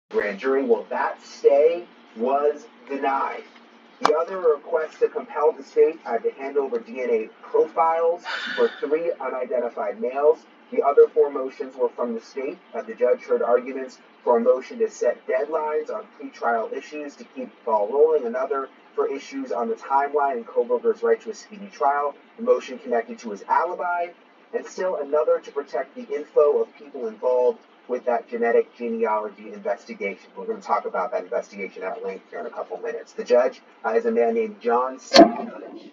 grand jury. Well, that stay was denied. The other request to compel the state to hand over DNA profiles for three unidentified males. The other four motions were from the state. The judge heard arguments for a motion to set deadlines on pretrial issues to keep the ball rolling, another for issues on the timeline and Kohberger's right to a speedy trial, a motion connected to his alibi, and still another to protect the info of people involved with that genetic genealogy investigation. We're going to talk about that investigation at length here in a couple minutes. The judge is a man named John Stankovich.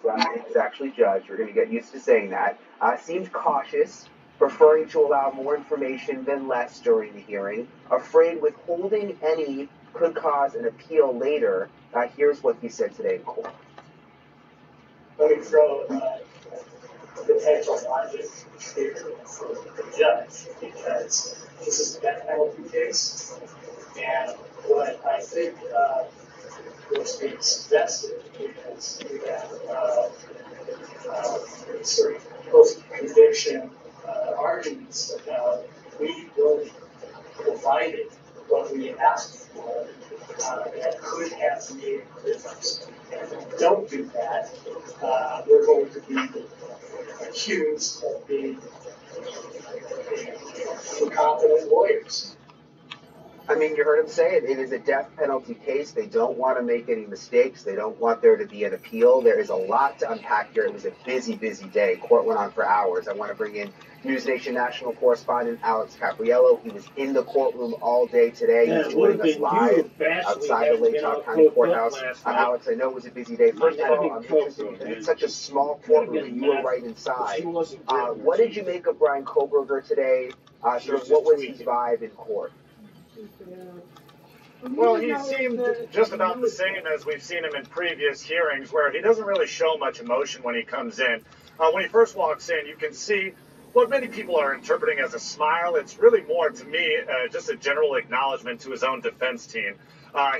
It's actually judge. You're going to get used to saying that. Seemed cautious, preferring to allow more information than less during the hearing, afraid withholding any could cause an appeal later. Here's what he said today in court. Let me throw potential logic here for the judge, because this is a death penalty case, and what I think was being suggested is we have sort of post-conviction arguments about we really provided what we asked for that could have made a difference. And if we don't do that, we're going to be accused of being incompetent lawyers. I mean, you heard him say it. It is a death penalty case. They don't want to make any mistakes. They don't want there to be an appeal. There is a lot to unpack here. It was a busy, busy day. Court went on for hours. I want to bring in News Nation national correspondent Alex Capriello. He was in the courtroom all day today. He's joining us live outside the Lake Tahoe County Courthouse. Alex, I know it was a busy day. First of all, I'm interested because it's such a small courtroom and you were right inside. What did you make of Bryan Kohberger today? What was his vibe in court? Well, he seemed just about the same as we've seen him in previous hearings, where he doesn't really show much emotion when he comes in. When he first walks in, you can see what many people are interpreting as a smile. It's really more, to me, just a general acknowledgement to his own defense team.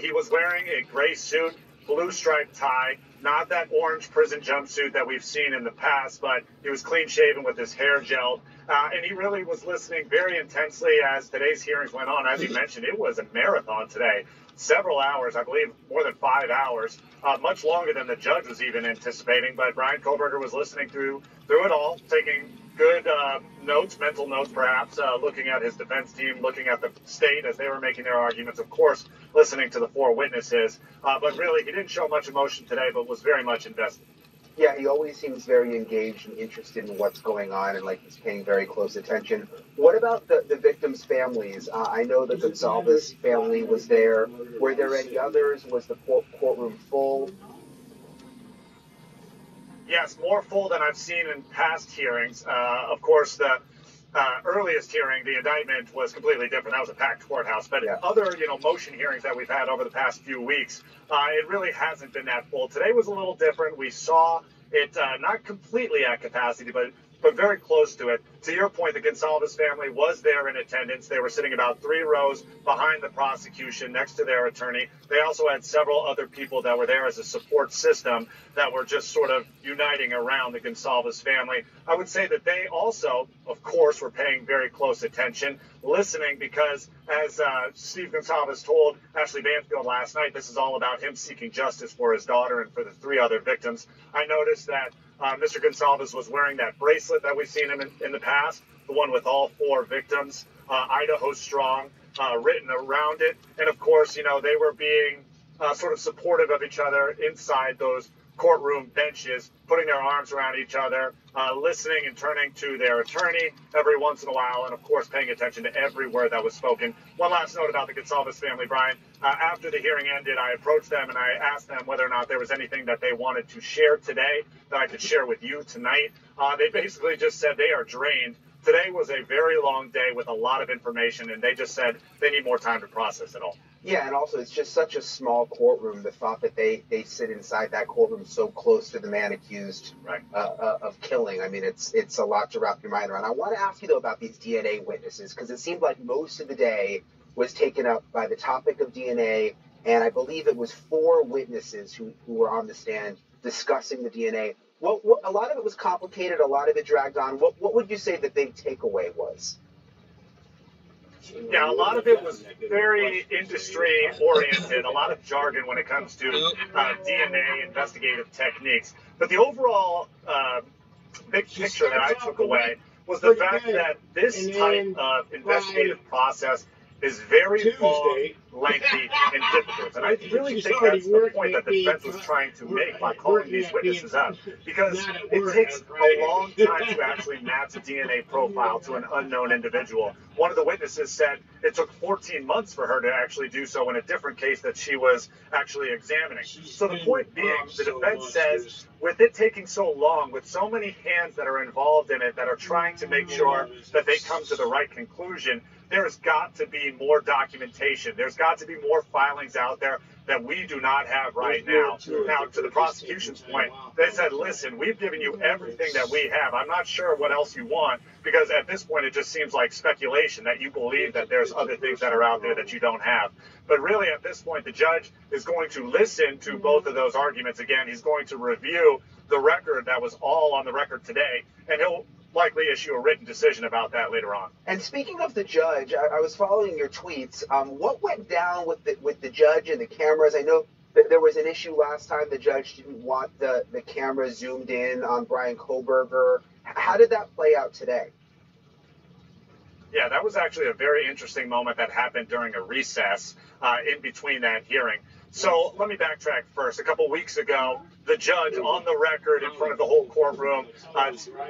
He was wearing a gray suit, blue striped tie, not that orange prison jumpsuit that we've seen in the past, but he was clean shaven with his hair gelled. And he really was listening very intensely as today's hearings went on. As you mentioned, it was a marathon today. Several hours, I believe more than 5 hours, much longer than the judge was even anticipating. But Bryan Kohberger was listening through it all, taking good notes, mental notes perhaps, looking at his defense team, looking at the state as they were making their arguments, of course, listening to the four witnesses. But really, he didn't show much emotion today, but was very much invested. Yeah, he always seems very engaged and interested in what's going on and like he's paying very close attention. What about the victims' families? I know the Gonsalves family was there. Were there any others? Was the courtroom full? Yes, more full than I've seen in past hearings. Of course, the earliest hearing, the indictment was completely different. That was a packed courthouse. But other, motion hearings that we've had over the past few weeks, it really hasn't been that full. Today was a little different. We saw it not completely at capacity, but very close to it. To your point, the Gonsalves family was there in attendance. They were sitting about 3 rows behind the prosecution next to their attorney. They also had several other people that were there as a support system that were just sort of uniting around the Gonsalves family. I would say that they also, of course, were paying very close attention, listening, because as Steve Gonsalves told Ashley Banfield last night, this is all about him seeking justice for his daughter and for the 3 other victims. I noticed that Mr. Gonsalves was wearing that bracelet that we've seen him in the past, the one with all 4 victims, Idaho Strong, written around it. And of course, they were being sort of supportive of each other inside those courtroom benches, putting their arms around each other, listening and turning to their attorney every once in a while, and of course paying attention to every word that was spoken. One last note about the Gonsalves family, Brian. After the hearing ended, I approached them and I asked them whether or not there was anything that they wanted to share today that I could share with you tonight. They basically just said they are drained. Today was a very long day with a lot of information, and they just said they need more time to process it all. Yeah, and also it's just such a small courtroom. The thought that they sit inside that courtroom so close to the man accused of killing. I mean, it's a lot to wrap your mind around. I want to ask you, though, about these DNA witnesses, because it seemed like most of the day was taken up by the topic of DNA, and I believe it was 4 witnesses who were on the stand discussing the DNA. What a lot of it was complicated, a lot of it dragged on. What would you say the big takeaway was? Yeah, a lot of it was very industry-oriented, a lot of jargon when it comes to DNA investigative techniques. But the overall big picture that I took away was the fact that this type of investigative process is very long, lengthy, and difficult. And I really think that's the point that the defense was trying to make by calling these witnesses up. Because it takes a long time to actually match a DNA profile to an unknown individual. One of the witnesses said it took 14 months for her to actually do so in a different case that she was actually examining. So the point being, the defense says, with it taking so long, with so many hands that are involved in it that are trying to make sure that they come to the right conclusion, there's got to be more documentation. There's got to be more filings out there that we do not have right now. Now, to the prosecution's point, they said, listen, we've given you everything that we have. I'm not sure what else you want, because at this point it just seems like speculation that you believe that there's other things that are out there that you don't have. But really, at this point, the judge is going to listen to both of those arguments again. He's going to review the record that was all on the record today, and he'll likely issue a written decision about that later on. And speaking of the judge, I was following your tweets. What went down with the judge and the cameras? I know that there was an issue last time. The judge didn't want the camera zoomed in on Bryan Kohberger. How did that play out today? Yeah, that was actually a very interesting moment that happened during a recess in between that hearing. So let me backtrack first. A couple weeks ago, the judge on the record in front of the whole courtroom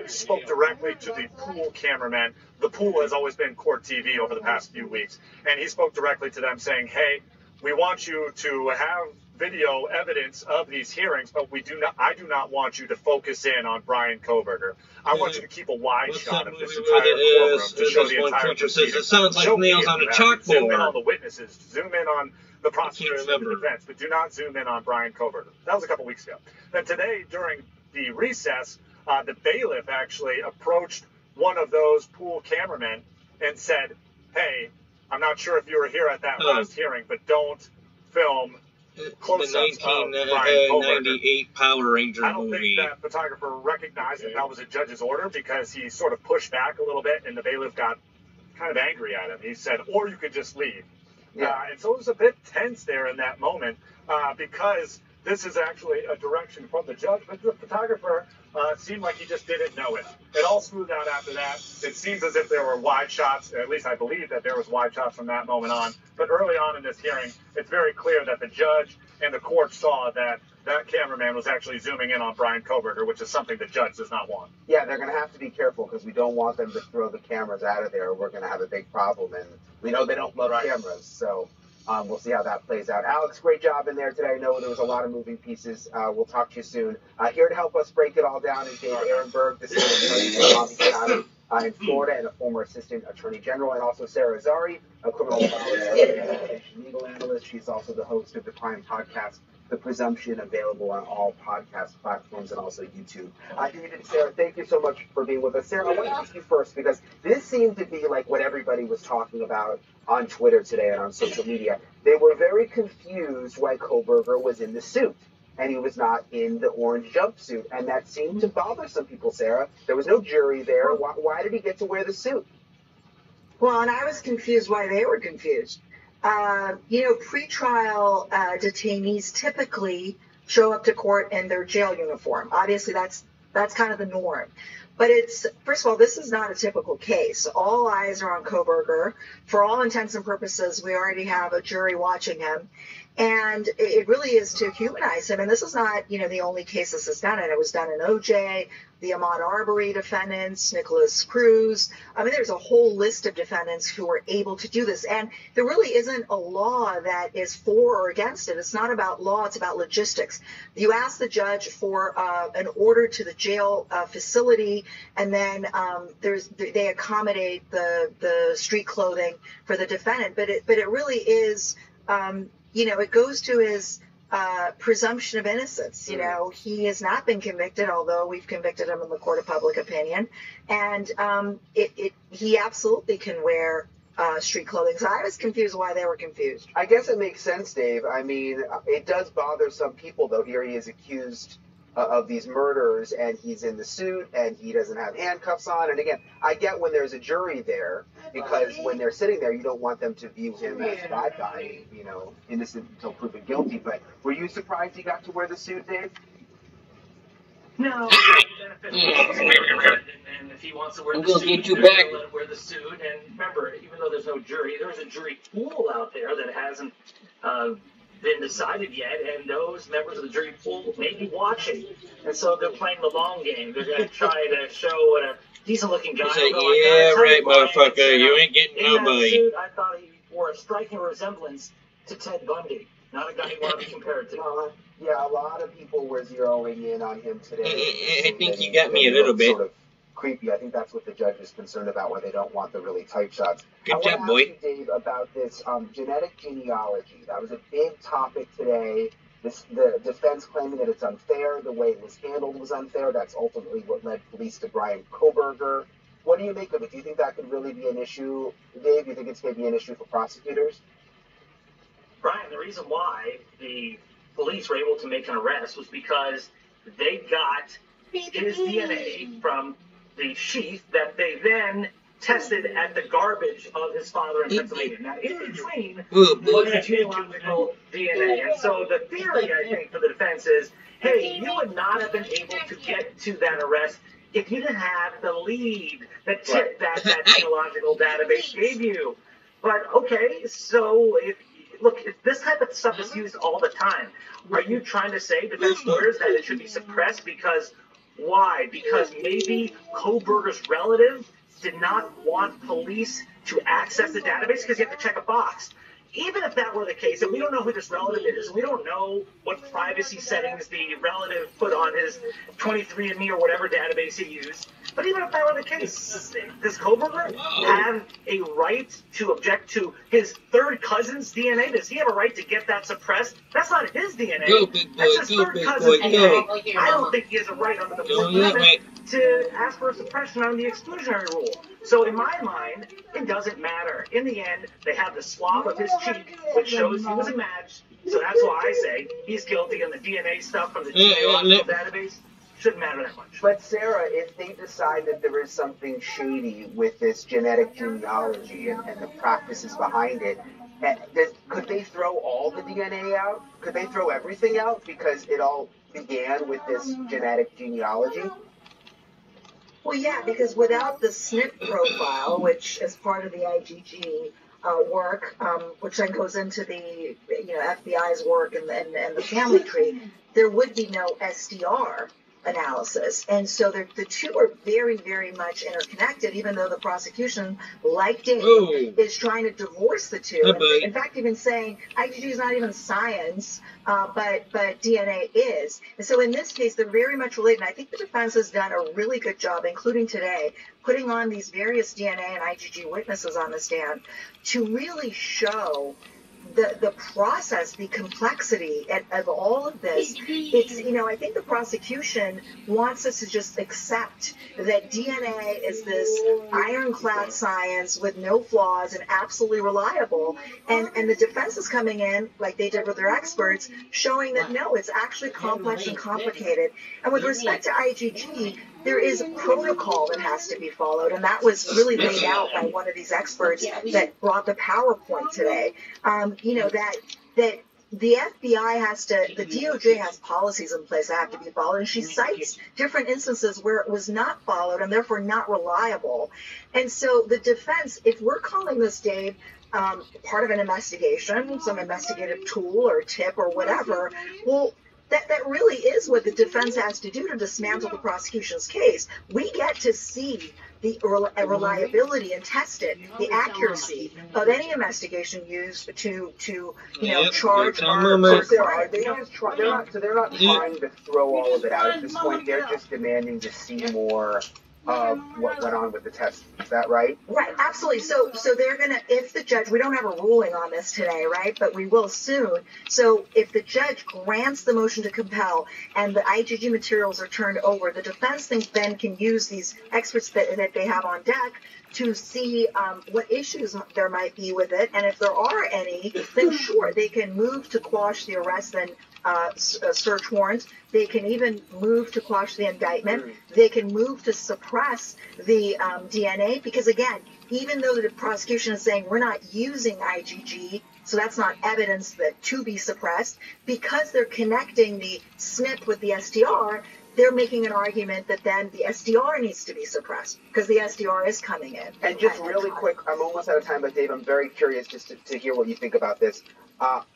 spoke directly to the pool cameraman. The pool has always been Court TV over the past few weeks. And he spoke directly to them saying, hey, we want you to have video evidence of these hearings, but I do not want you to focus in on Bryan Kohberger. I want you to keep a wide shot of this entire courtroom to show the entire proceeding. It sounds like nails on a chalkboard. Zoom in on the witnesses, zoom in on the prosecution and the defense, but do not zoom in on Bryan Kohberger. That was a couple weeks ago. Then today, during the recess, the bailiff actually approached one of those pool cameramen and said, hey, I'm not sure if you were here at that last hearing, but don't film close-ups of Bryan Kohberger. 1998 Power Ranger movie. I don't think that photographer recognized that that was a judge's order, because he sort of pushed back a little bit and the bailiff got kind of angry at him. He said, or you could just leave. Yeah. And so it was a bit tense there in that moment, because this is actually a direction from the judge, but the photographer seemed like he just didn't know it. It all smoothed out after that. It seems as if there were wide shots, at least I believe that there was wide shots from that moment on. But early on in this hearing, it's very clear that the judge and the court saw that that cameraman was actually zooming in on Bryan Kohberger, which is something the judge does not want. Yeah, they're going to have to be careful, because we don't want them to throw the cameras out of there, or we're going to have a big problem. And we know they don't love cameras, so we'll see how that plays out. Alex, great job in there today. I know there was a lot of moving pieces. We'll talk to you soon. Here to help us break it all down is Dave Ehrenberg, the state attorney for Palm Beach County in Florida, and a former assistant attorney general, and also Sarah Azari, a criminal legal analyst. She's also the host of the crime podcast, The Presumption, available on all podcast platforms and also YouTube. David and Sarah, thank you so much for being with us. Sarah, I want to ask you first, because this seemed to be like what everybody was talking about on Twitter today and on social media. They were very confused why Kohberger was in the suit and he was not in the orange jumpsuit. And that seemed to bother some people, Sarah. There was no jury there. Why did he get to wear the suit? Well, and I was confused why they were confused. Pretrial detainees typically show up to court in their jail uniform. Obviously, that's kind of the norm. But first of all, this is not a typical case. All eyes are on Kohberger. For all intents and purposes, we already have a jury watching him. And it really is to humanize him. And this is not, the only case this is done in. It was done in OJ, the Ahmaud Arbery defendants, Nicholas Cruz. I mean, there's a whole list of defendants who were able to do this. And there really isn't a law that is for or against it. It's not about law. It's about logistics. You ask the judge for an order to the jail facility, and then they accommodate the street clothing for the defendant. But it really is... it goes to his presumption of innocence. He has not been convicted, although we've convicted him in the court of public opinion. And he absolutely can wear street clothing. So I was confused why they were confused. I guess it makes sense, Dave. I mean, it does bother some people, though. Here he is accused of these murders, and he's in the suit and he doesn't have handcuffs on. And again, I get when there's a jury there, because when they're sitting there, you don't want them to view him as bad guy, innocent until proven guilty. But were you surprised he got to wear the suit, Dave? No, and if he wants to wear the suit, get you let back. him wear the suit. And remember, even though there's no jury, there's a jury pool out there that hasn't been decided yet, and those members of the jury pool may be watching, and so they're playing the long game. They're going to try to show what a decent-looking guy. Yeah, right, motherfucker. You ain't getting in nobody. that suit, I thought he bore a striking resemblance to Ted Bundy. Not a guy you want to be compared to. Yeah, a lot of people were zeroing in on him today. I think you got me a little bit. Sort of creepy. I think that's what the judge is concerned about, where they don't want the really tight shots. Good job, I want boy. to ask you, Dave, about this genetic genealogy. That was a big topic today. The defense claiming that it's unfair. The way it was handled was unfair. That's ultimately what led police to Bryan Kohberger. What do you make of it? Do you think that could really be an issue, Dave? Do you think it's going to be an issue for prosecutors? Brian, the reason why the police were able to make an arrest was because they got his DNA from the sheath that they then tested at the garbage of his father in Pennsylvania. Now, in between was the genealogical DNA. And so the theory, I think, for the defense is, hey, you would not have been able to get to that arrest if you didn't have the lead that tip that genealogical database gave you. But, okay, so if this type of stuff is used all the time. Are you trying to say, defense lawyers, that it should be suppressed because why? Because maybe Kohberger's relative did not want police to access the database because you have to check a box. Even if that were the case, and we don't know who this relative is, we don't know what privacy settings the relative put on his 23andMe or whatever database he used, but even if that were the case, does Kohberger have a right to object to his third cousin's DNA? Does he have a right to get that suppressed? That's not his DNA. Go, big boy, That's his go, third big cousin's boy, DNA. go. I don't think he has a right under the Fourth Go, Amendment to ask for a suppression on the exclusionary rule. So in my mind, it doesn't matter. In the end, they have the swab of his cheek, which shows he was a match. So that's why I say he's guilty, and the DNA stuff from the genealogical database shouldn't matter that much. But Sarah, if they decide that there is something shady with this genetic genealogy and the practices behind it, could they throw all the DNA out? Could they throw everything out because it all began with this genetic genealogy? Well, yeah, because without the SNP profile, which is part of the IgG work, which then goes into the FBI's work and the family tree, there would be no SDR analysis. And so the two are very, very much interconnected, even though the prosecution, like Dave, is trying to divorce the two. In fact, even saying IgG is not even science, but DNA is. And so in this case, they're very much related. And I think the defense has done a really good job, including today, putting on these various DNA and IgG witnesses on the stand to really show the process, the complexity of all of this. It's, I think the prosecution wants us to just accept that DNA is this ironclad science with no flaws and absolutely reliable. And the defense is coming in, like they did with their experts, showing that no, it's actually complex and complicated. And with respect to IgG, there is a protocol that has to be followed, and that was really laid out by one of these experts that brought the PowerPoint today. That the FBI has to, the DOJ has policies in place that have to be followed, and she cites different instances where it was not followed and therefore not reliable. And so the defense, if we're calling this, Dave, part of an investigation, some investigative tool or tip or whatever, well, that really is what the defense has to do to dismantle the prosecution's case. We get to see the reliability and test it, the accuracy of any investigation used to charge our they're not trying to throw all of it out at this point. They're just demanding to see more of what went on with the test. Is that right? Right, absolutely. So they're going to, if the judge, we don't have a ruling on this today, right? But we will soon. So if the judge grants the motion to compel and the IgG materials are turned over, the defense then can use these experts that they have on deck to see what issues there might be with it. And if there are any, then sure, they can move to quash the arrest and search warrant. They can even move to quash the indictment. They can move to suppress the DNA because, again, even though the prosecution is saying we're not using IgG, so that's not evidence that to be suppressed, because they're connecting the SNP with the SDR, they're making an argument that then the SDR needs to be suppressed because the SDR is coming in. And just really quick, I'm almost out of time, but Dave, I'm very curious just to hear what you think about this.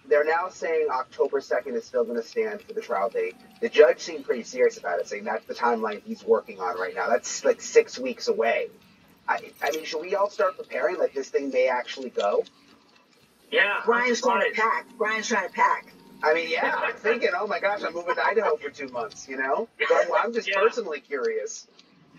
They're now saying October 2nd is still going to stand for the trial date. The judge seemed pretty serious about it, saying that's the timeline he's working on right now. That's like 6 weeks away. I mean, should we all start preparing like this thing may actually go? Yeah. Brian's trying to pack. I mean, yeah, I'm thinking, oh my gosh, I'm moving to Idaho for 2 months, you know? But I'm just personally curious.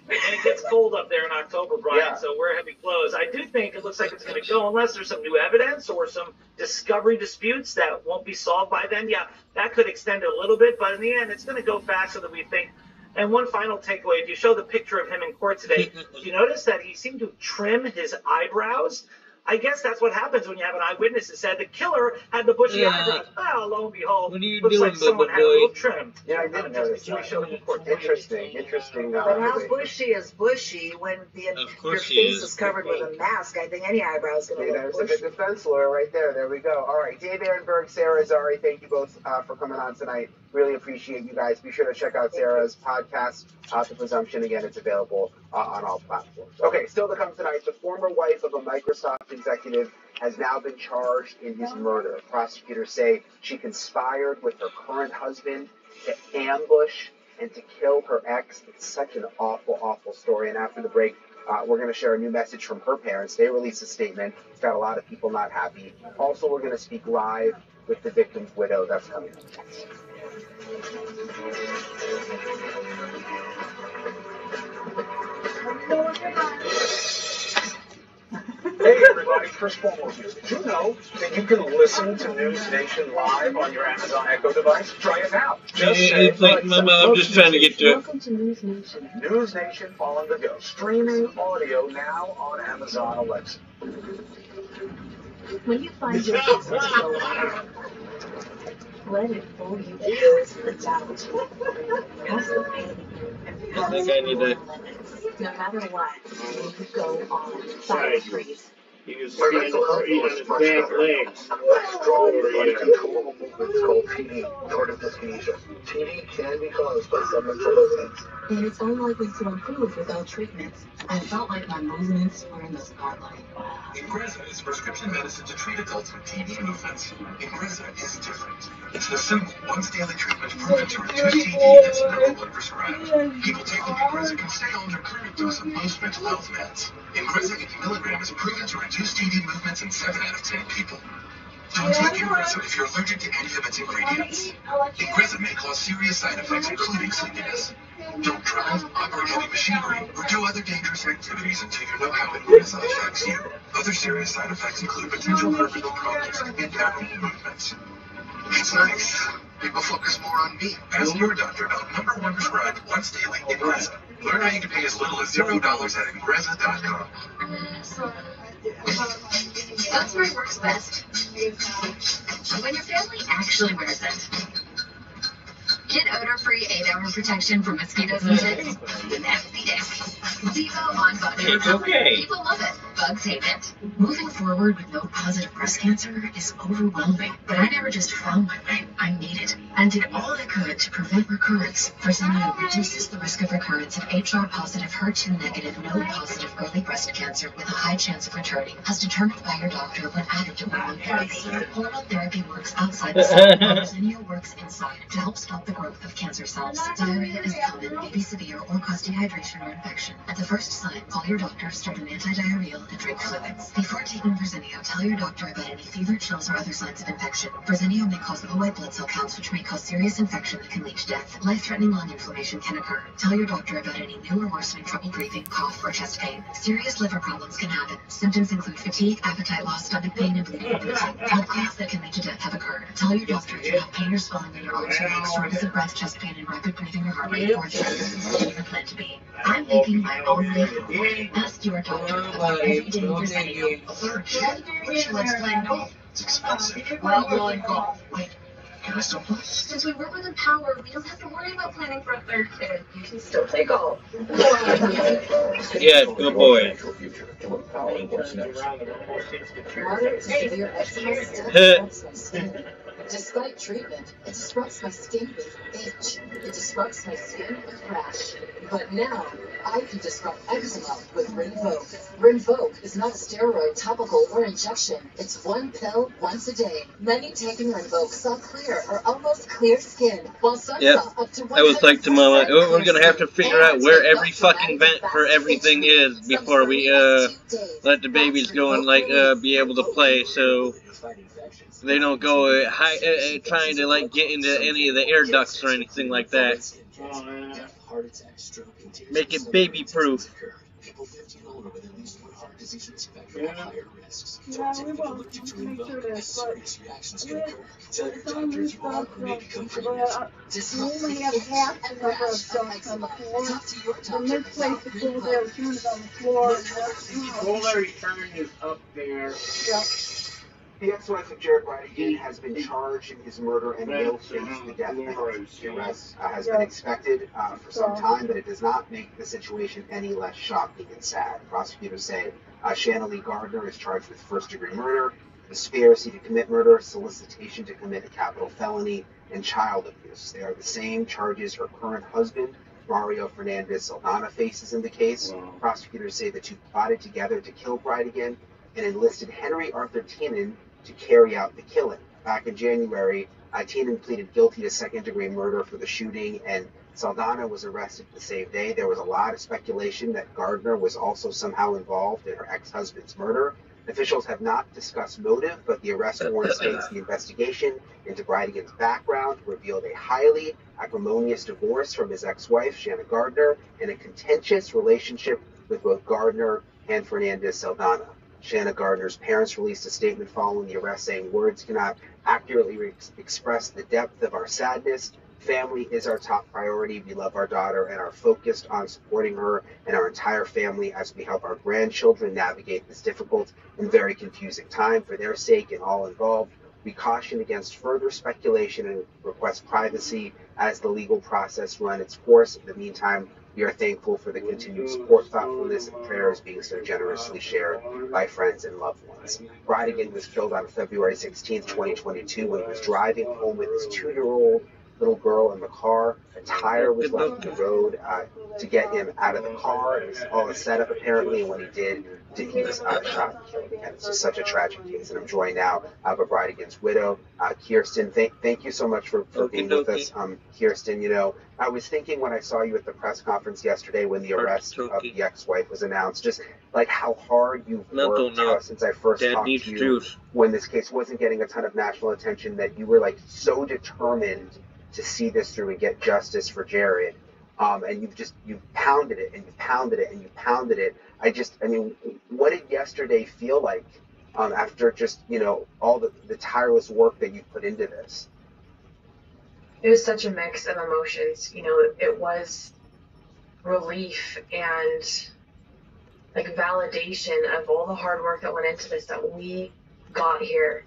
And it gets cold up there in October, Brian, Yeah. so wear heavy clothes. I do think it looks like it's going to go, unless there's some new evidence or some discovery disputes that won't be solved by then. Yeah, that could extend it a little bit, but in the end, it's going to go faster than we think. And one final takeaway, if you show the picture of him in court today, you notice that he seemed to trim his eyebrows. I guess that's what happens when you have an eyewitness that said the killer had the bushy eyebrows. Well, lo and behold, What are you looks doing, like someone Bubba had a little boy? trim. Yeah, I did notice We showed him in court. Interesting. But how bushy is bushy when your course she face is. is covered with a mask? I think any eyebrow is going See, to look there's a bushy. good defense lawyer right there. There we go. All right, Dave Ehrenberg, Sarah Azari, thank you both for coming on tonight. Really appreciate you guys. Be sure to check out Sarah's podcast, The Presumption. Again, it's available on all platforms. Okay, still to come tonight, the former wife of a Microsoft executive has now been charged in his murder. Prosecutors say she conspired with her current husband to ambush and to kill her ex. It's such an awful, awful story. And after the break, we're going to share a new message from her parents. They released a statement. It's got a lot of people not happy. Also, we're going to speak live with the victim's widow. That's coming up next. Hey everybody, Chris Cuomo here. Did you know that you can listen to News Nation live on your Amazon Echo device? Try it now. Just say, It's like, Mama, I'm just trying to get to it. Welcome to News Nation. News Nation on the go. Streaming audio now on Amazon Alexa. When you find your business go viral, let it fool you past the doubt, past the pain, and past I think I need to. limits. No matter what, you go on. Fire freeze. My mental health was much better. Strong, uncontrollable movements called TD, tardive dyskinesia. TD can be caused by some mental movements. And it's unlikely to improve without treatment. I felt like my movements were in the spotlight. Ingrezza is prescription medicine to treat adults with TD movements. Ingrezza is different. It's the simple, once-daily treatment proven to reduce TD that's never been prescribed. People taking Ingrezza can stay on their current dose of most mental health meds. Ingrezza 80 milligrams is proven to reduce TD movements in 7 out of 10 people. Don't take Ingrezza if you're allergic to any of its ingredients. Ingrezza may cause serious side effects, including sleepiness. Don't drive, operate heavy machinery, or do other dangerous activities until you know how Ingrezza affects you. Other serious side effects include potential heart rhythm problems and abnormal movements. It's nice. People focus more on me. Ask your doctor about #1 prescribed once daily Ingrezza. Learn how you can pay as little as $0 at Ingrezza.com. That's where it works best. When your family actually wears it. Get odor-free 8-hour protection from mosquitoes and ticks every day. Devo on body. It's okay. People love it. Bugs hate it. Moving forward with no positive breast cancer is overwhelming, but I never just found my way. I made it and did all I could to prevent recurrence. Verzenio reduces the risk of recurrence of HR-positive, HER2-negative, node-positive early breast cancer with a high chance of returning, as determined by your doctor when added to hormone therapy. Hormone therapy works outside the cell, while Verzenio works inside to help stop the growth of cancer cells. Diarrhea is common, may be severe, or cause dehydration or infection. At the first sign, call your doctor, start an antidiarrheal, and drink fluids. Before taking Verzenio, tell your doctor about any fever, chills, or other signs of infection. Verzenio may cause low white blood cell counts, which may cause serious infection that can lead to death. Life-threatening lung inflammation can occur. Tell your doctor about any new or worsening trouble breathing, cough, or chest pain. Serious liver problems can happen. Symptoms include fatigue, appetite loss, stomach pain, and bleeding or bruising. Blood clots that can lead to death have occurred. Tell your doctor if you have pain or swelling in your arms or legs, shortness of breath, chest pain, and rapid breathing or heart rate, or if this is your plan to be. I'm making my own way forward. Ask your doctor about everyday Verzenio. Third, would you like to play golf? It's expensive. Well, golf. Wait. You guys don't play? Since we work with Empower, we don't have to worry about planning for a third kid. You can still play golf. Yeah, good boy. Moderate to severe eczema still disrupts my skin. Despite treatment, it disrupts my skin with itch. It disrupts my skin with rash. But now, I can disrupt eczema with Rinvoq. Rinvoq is not a steroid, topical, or injection. It's one pill once a day. Many taking Rinvoq saw clear or almost clear skin, while some saw up to 100% I was like to Mama, oh, we're gonna have to clear figure out skin. where And every no fucking dramatic vent for fast everything itch is relief. before Some we as 2 days. let the babies That's go and Rinvoq relief. be able to play, so they don't go trying to like get into any of the air ducts or anything like that. Make it baby proof. People 50 and older with at least one heart disease risk factor have higher risks. Don't take an allergic to Rinvoq, as serious reactions can occur. Tell your doctors you are or may become pregnant. Disrupt the itch and rash of eczema. Talk to your doctor about Rinvoq. Larry Turn is up there. The ex-wife of Jared Bridegan has been charged in his murder and will face the death penalty. The arrest has been expected for some time, but it does not make the situation any less shocking and sad. Prosecutors say Shanna Lee Gardner is charged with first-degree murder, conspiracy to commit murder, solicitation to commit a capital felony, and child abuse. They are the same charges her current husband, Mario Fernandez Saldana, faces in the case. Prosecutors say the two plotted together to kill Bridegan and enlisted Henry Arthur Tiemann to carry out the killing. Back in January, Tiemann pleaded guilty to second-degree murder for the shooting, and Saldana was arrested the same day. There was a lot of speculation that Gardner was also somehow involved in her ex-husband's murder. Officials have not discussed motive, but the arrest warrant states the investigation into Bridegan's background revealed a highly acrimonious divorce from his ex-wife, Shanna Gardner, and a contentious relationship with both Gardner and Fernandez Saldana. Shanna Gardner's parents released a statement following the arrest saying, "Words cannot accurately express the depth of our sadness. Family is our top priority. We love our daughter and are focused on supporting her and our entire family as we help our grandchildren navigate this difficult and very confusing time. For their sake and all involved, we caution against further speculation and request privacy as the legal process runs its course. In the meantime, we are thankful for the continued support, thoughtfulness, and prayers being so generously shared by friends and loved ones." Bridegan was killed on February 16, 2022, when he was driving home with his 2-year-old little girl in the car. A tire was left on the road to get him out of the car. It was all a setup, apparently, and when he did, he was shot and killed. And it's just such a tragic case. And I'm joined now by Bridegan's widow, Kirsten. Thank you so much for being with us. Kirsten, you know, I was thinking when I saw you at the press conference yesterday when the arrest of the ex-wife was announced, just like how hard you've worked since I first talked to you when this case wasn't getting a ton of national attention, that you were like so determined to see this through and get justice for Jared. And you've pounded it and you pounded it and you pounded it. I mean, what did yesterday feel like after just, you know, all the tireless work that you put into this? It was such a mix of emotions. You know, it was relief and like validation of all the hard work that went into this, that we got here.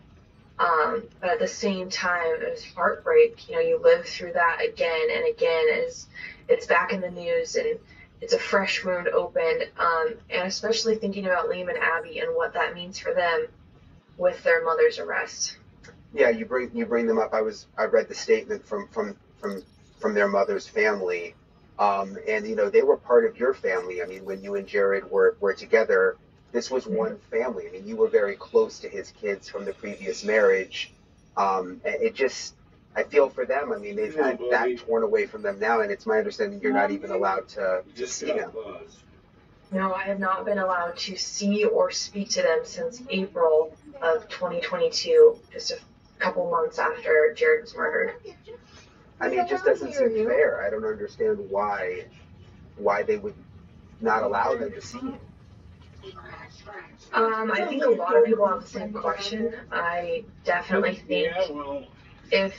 But at the same time, it was heartbreak. You know, you live through that again and again as it's back in the news and it's a fresh wound opened. And especially thinking about Liam and Abby and what that means for them with their mother's arrest. Yeah, you bring them up. I read the statement from their mother's family, and you know they were part of your family. I mean, when you and Jared were together, this was one family. I mean, you were very close to his kids from the previous marriage. I feel for them. I mean, they've had that torn away from them now, and it's my understanding you're not even allowed to see them. No, I have not been allowed to see or speak to them since April of 2022, just a couple months after Jared was murdered. I mean, it just doesn't seem fair. I don't understand why they would not allow them to see him. I think a lot of people have the same question. I definitely think if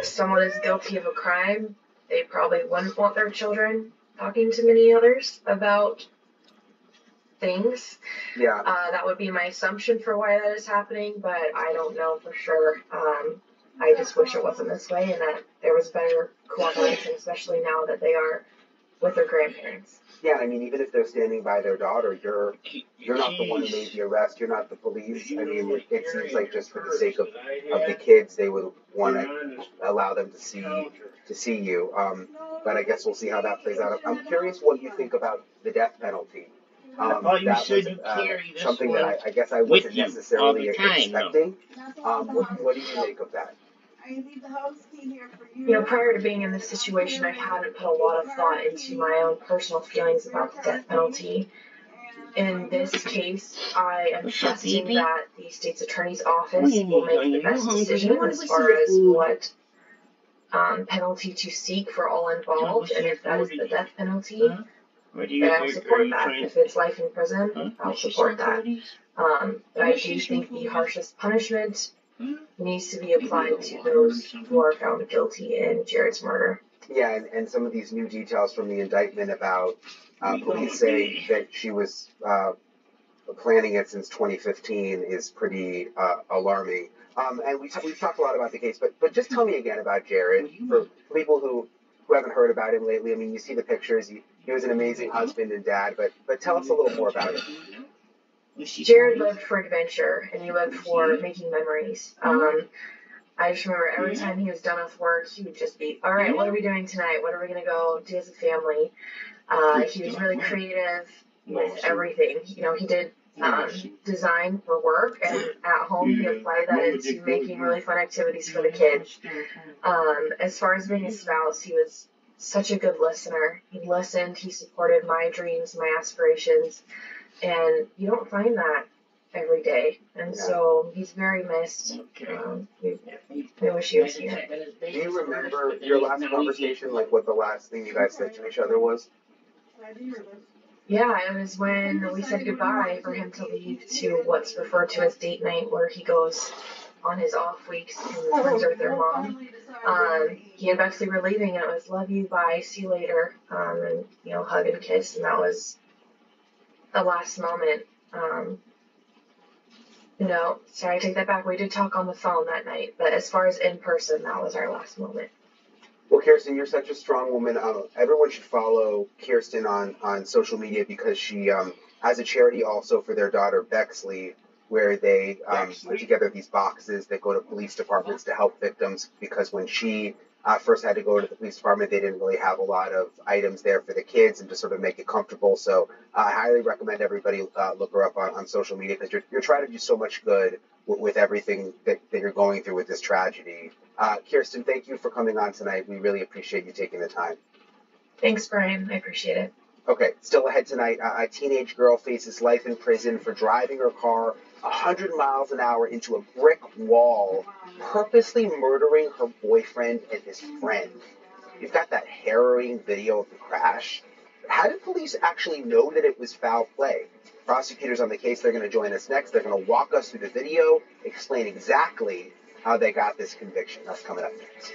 someone is guilty of a crime, they probably wouldn't want their children talking to many others about things. Yeah. That would be my assumption for why that is happening, but I don't know for sure. I just wish it wasn't this way and that there was better cooperation, especially now that they are with their grandparents. Yeah, I mean, even if they're standing by their daughter, you're not the one who made the arrest. You're not the police. I mean, it seems like just for the sake of the kids, they would want to allow them to see you. But I guess we'll see how that plays out. I'm curious what you think about the death penalty. That was something that I guess I wasn't necessarily expecting. What do you make of that? You know, prior to being in this situation, I hadn't put a lot of thought into my own personal feelings about the death penalty. In this case, I am trusting that the state's attorney's office will make the best decision as far as what penalty to seek for all involved, and if that is the death penalty, then I'll support that. If it's life in prison, I'll support that. But I do think the harshest punishment needs to be applied to those who are found guilty in Jared's murder. Yeah, and some of these new details from the indictment about police saying that she was planning it since 2015 is pretty alarming. And we've talked a lot about the case, but just tell me again about Jared for people who haven't heard about him lately. I mean, you see the pictures. He was an amazing husband and dad, but tell us a little more about him. Jared lived for adventure, and he lived for making memories. I just remember every time he was done with work, he would just be, all right, what are we doing tonight? What are we going to go do as a family? He was really creative with everything. You know, he did design for work, and at home he applied that into making really fun activities for the kids. As far as being a spouse, he was such a good listener. He listened, he supported my dreams, my aspirations, and you don't find that every day. And so he's very missed. I wish he was here. Do you remember your last conversation, like what the last thing you guys said to each other was? Yeah, it was when we said goodbye for him to leave to what's referred to as date night, where he goes on his off weeks and returns with their mom. He and Bexley were leaving, and it was love you, bye, see you later, and, you know, hug and kiss, and that was the last moment. No, sorry, I take that back. We did talk on the phone that night, but as far as in person, that was our last moment. Well, Kirsten, you're such a strong woman. Everyone should follow Kirsten on social media because she has a charity also for their daughter Bexley, where they put together these boxes that go to police departments to help victims, because when she first had to go to the police department, they didn't really have a lot of items there for the kids and to sort of make it comfortable. So I highly recommend everybody look her up on social media, because you're trying to do so much good with everything that you're going through with this tragedy. Kirsten, thank you for coming on tonight. We really appreciate you taking the time. Thanks, Brian. I appreciate it. Okay, still ahead tonight, a teenage girl faces life in prison for driving her car 100 miles an hour into a brick wall, purposely murdering her boyfriend and his friend. You've got that harrowing video of the crash. How did police actually know that it was foul play? Prosecutors on the case, they're going to join us next. They're going to walk us through the video, explain exactly how they got this conviction. That's coming up next.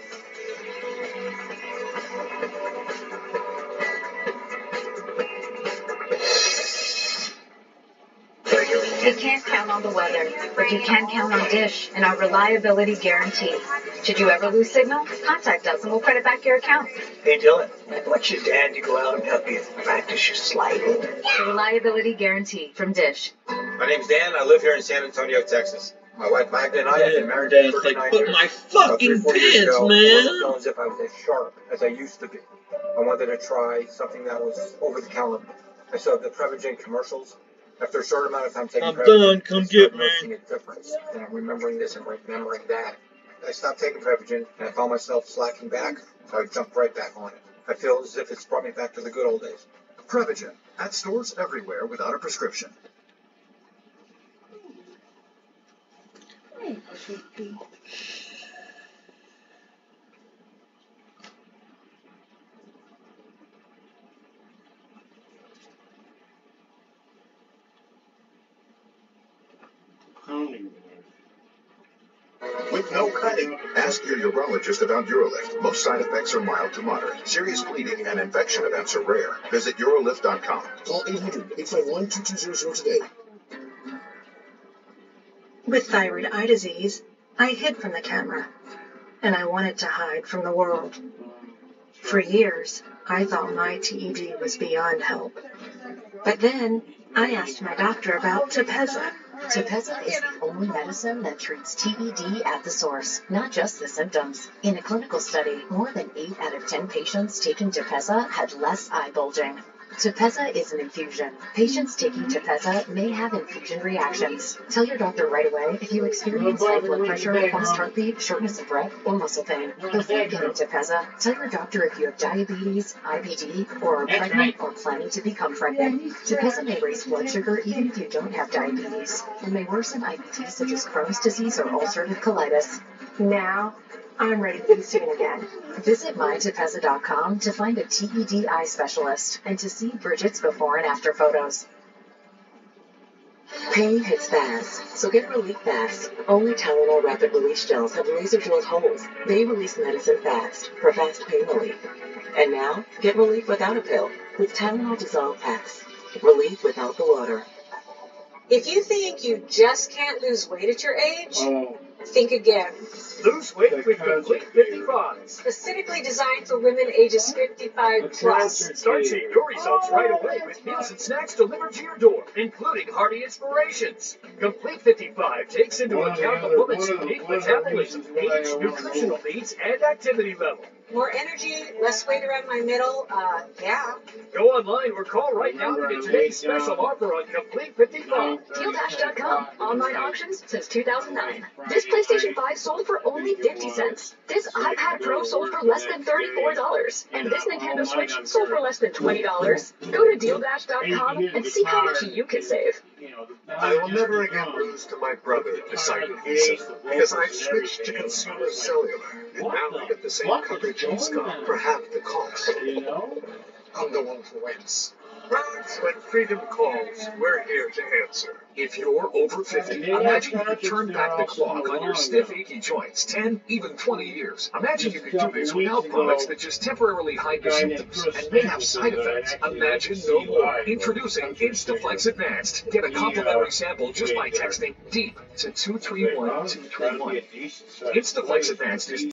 You can't count on the weather, but you can count on Dish and our reliability guarantee. Should you ever lose signal, contact us and we'll credit back your account. Hey Dylan, what's your dad to go out and help you practice your sliding? The reliability guarantee from Dish. My name's Dan. I live here in San Antonio, Texas. My wife Magda and I have been married for 39 years. My fucking About 3 or 4 years pants, ago, man. I wasn't feeling as if I was as sharp as I used to be. I wanted to try something that was over the counter. I saw the Prevagen commercials. After a short amount of time taking I'm Prevagen, done. Come get me. I started noticing a difference. And I'm remembering this and remembering that. I stopped taking Prevagen and I found myself slacking back. So I jumped right back on it. I feel as if it's brought me back to the good old days. Prevagen, at stores everywhere without a prescription. With no cutting, ask your urologist about Urolift. Most side effects are mild to moderate. Serious bleeding and infection events are rare. Visit Urolift.com. Call 800-851-2200 today. With thyroid eye disease, I hid from the camera. and I wanted to hide from the world. For years, I thought my TED was beyond help. But then, I asked my doctor about Tepezza. Tepezza is the only medicine that treats TED at the source, not just the symptoms. In a clinical study, more than 8 out of 10 patients taking Tepezza had less eye bulging. Tepezza is an infusion. Patients taking Tepezza may have infusion reactions. Tell your doctor right away if you experience high blood pressure, fast heartbeat, shortness of breath, or muscle pain. Before getting Tepezza, tell your doctor if you have diabetes, IBD, or are pregnant or planning to become pregnant. Tepezza may raise blood sugar even if you don't have diabetes, and may worsen IBD such as Crohn's disease or ulcerative colitis. Now, I'm ready to be seen again. Visit mytepezza.com to find a TED eye specialist and to see Bridget's before and after photos. Pain hits fast, so get relief fast. Only Tylenol Rapid Release Gels have laser-drilled holes. They release medicine fast for fast pain relief. And now, get relief without a pill with Tylenol Dissolve Packs. Relief without the water. If you think you just can't lose weight at your age, think again. Lose weight with Complete 55. Specifically designed for women ages 55 plus. Start seeing your results right away with meals and snacks delivered to your door, including hearty inspirations. Complete 55 takes into account the woman's unique metabolism, age, nutritional needs, and activity level. More energy, less weight around my middle, yeah. Go online or call right now to get today's special offer on Complete 55. DealDash.com. Online auctions since 2009. This PlayStation 5 sold for only 50 cents. This iPad Pro sold for less than $34. And this Nintendo Switch sold for less than $20. Go to DealDash.com and see how much you can save. I will never again lose to my brother at the sight of Visa, because I've switched to Consumer Cellular, and now I get the same coverage he's got for half the cost. I'm the one who wins. When freedom calls, we're here to answer. If you're over 50, imagine you could turn back the clock on your stiff, achy joints 10, even 20 years. Imagine you could do this without products that just temporarily hide the symptoms and may have side effects. Imagine no more. Introducing Instaflex Advanced. Get a complimentary sample just by texting DEEP to 231231. Instaflex Advanced is